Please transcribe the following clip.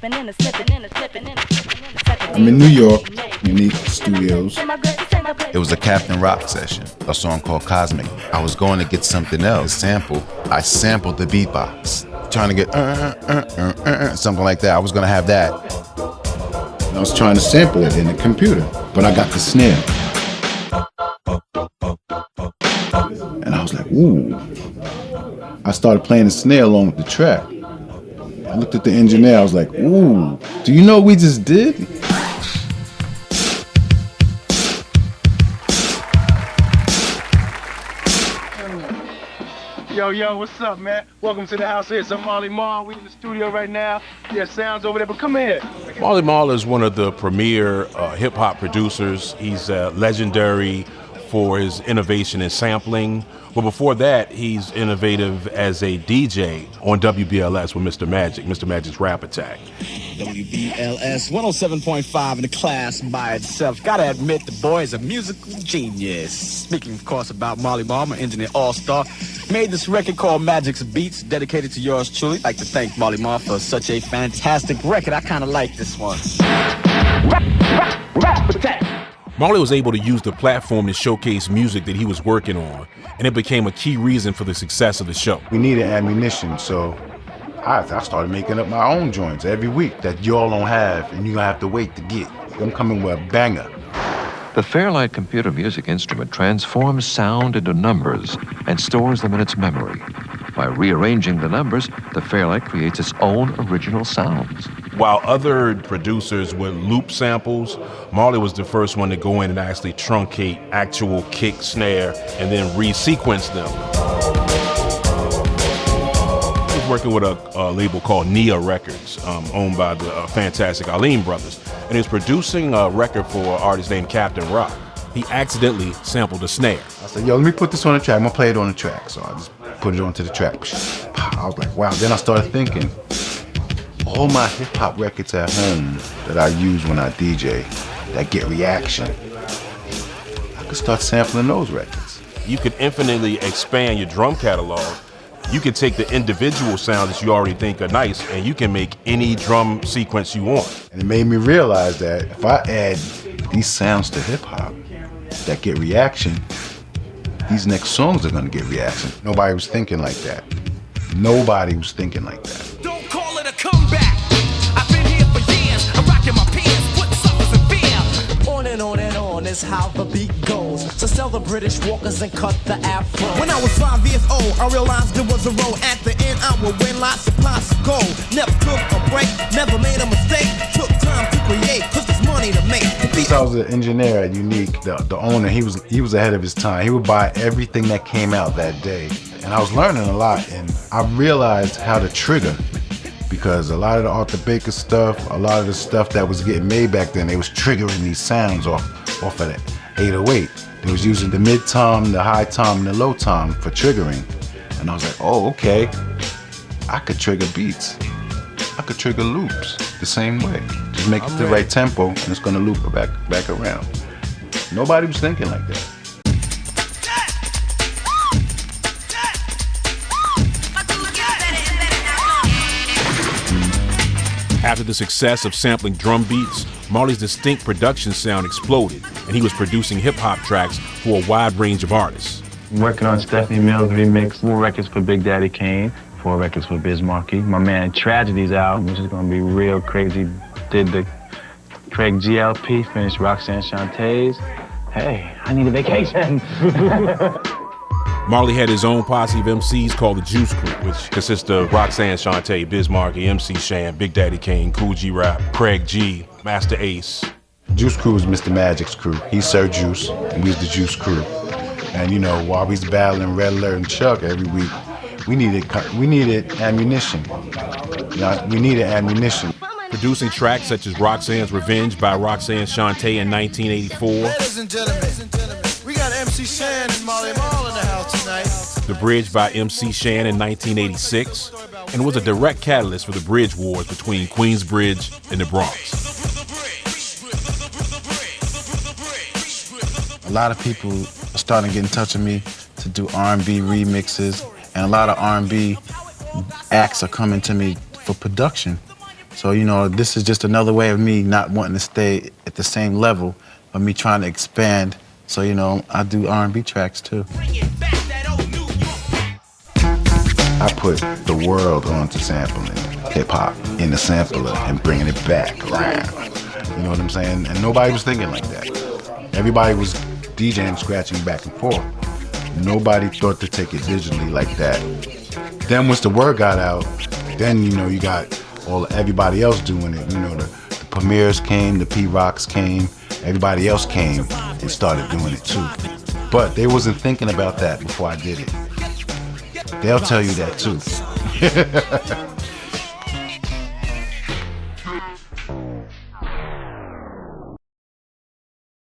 I'm in New York, Unique Studios. It was a Captain Rock session, a song called Cosmic. I was going to get something else, sample. I sampled the beatbox, trying to get something like that. I was gonna have that. I was trying to sample it in the computer, but I got the snare. And I was like, ooh. I started playing the snare along with the track. I looked at the engineer, I was like, ooh, do you know what we just did? Yo, what's up, man? Welcome to the house here. It's Marley Marl. We in the studio right now. Yeah, sounds over there, but come here. Marley Marl is one of the premier hip-hop producers. He's legendary for his innovation in sampling. But before that, he's innovative as a DJ on WBLS with Mr. Magic, Mr. Magic's Rap Attack. WBLS 107.5 in the class by itself. Gotta admit, the boy is a musical genius. Speaking, of course, about Marley Marl, my engineer all-star, made this record called Magic's Beats, dedicated to yours truly. I'd like to thank Marley Marl for such a fantastic record. I kind of like this one. Rap Attack. Marley was able to use the platform to showcase music that he was working on, and it became a key reason for the success of the show. We needed ammunition, so I started making up my own joints every week that y'all don't have, and you're gonna have to wait to get. I'm coming with a banger. The Fairlight computer music instrument transforms sound into numbers and stores them in its memory. By rearranging the numbers, the Fairlight creates its own original sounds. While other producers would loop samples, Marley was the first one to go in and actually truncate actual kick, snare, and then re-sequence them. He was working with a label called Nia Records, owned by the fantastic Aleem brothers, and he was producing a record for an artist named Captain Rock. He accidentally sampled a snare. I said, yo, let me put this on the track. I'm gonna play it on the track. So I just put it onto the track. I was like, wow. Then I started thinking, all my hip hop records at home that I use when I DJ that get reaction, I could start sampling those records. You could infinitely expand your drum catalog. You can take the individual sounds that you already think are nice, and you can make any drum sequence you want. And it made me realize that if I add these sounds to hip hop that get reaction, these next songs are gonna get reaction. Nobody was thinking like that. Nobody was thinking like that. Don't call it a comeback. I've been here for years. I'm rocking my pants, putting suckers in fear. On and on is how the beat goes. So sell the British walkers and cut the afro. When I was 5 years old, I realized there was a road. At the end, I would win lots of lots of gold. Never took a break, never made a mistake. Took time to create, cause there's money to make. Since I was an engineer at Unique, the owner, he was ahead of his time. He would buy everything that came out that day. And I was learning a lot, and I realized how to trigger, because a lot of the Arthur Baker stuff, a lot of the stuff that was getting made back then, they was triggering these sounds off of that 808. They was using the mid tom, the high tom, and the low tom for triggering. And I was like, oh, okay, I could trigger beats. I could trigger loops the same way. Just make it the right tempo, and it's gonna loop back around. Nobody was thinking like that. After the success of sampling drum beats, Marley's distinct production sound exploded, and he was producing hip-hop tracks for a wide range of artists. I'm working on Stephanie Mills' remix, 4 records for Big Daddy Kane, 4 records for Biz Markie. My man Tragedy's out, which is gonna be real crazy. Did the Craig GLP, finished Roxanne Shantae's. Hey, I need a vacation. Marley had his own posse of MCs called the Juice Crew, which consists of Roxanne Shantae, Biz Markie, MC Shan, Big Daddy Kane, Cool G Rap, Craig G, Master Ace. Juice Crew is Mr. Magic's crew. He's Sir Juice, and we's the Juice Crew. And you know, while we's battling Red Alert and Chuck every week, we needed ammunition. You know, we needed ammunition. Producing tracks such as Roxanne's Revenge by Roxanne Shantae in 1984. Ladies and gentlemen, we got MC Shan and Marley Marl in the house tonight. The Bridge by MC Shan in 1986, and was a direct catalyst for the Bridge Wars between Queensbridge and the Bronx. A lot of people are starting to get in touch with me to do R&B remixes, and a lot of R&B acts are coming to me for production. So, you know, this is just another way of me not wanting to stay at the same level, of me trying to expand. So, you know, I do R&B tracks too. I put the world onto sampling hip hop in the sampler and bringing it back around. You know what I'm saying? And nobody was thinking like that. Everybody was DJing, scratching back and forth. Nobody thought to take it digitally like that. Then once the word got out, then, you know, you got everybody else doing it. You know, the Premiers came, the P-Rocks came, everybody else came and started doing it too. But they wasn't thinking about that before I did it. They'll tell you that too.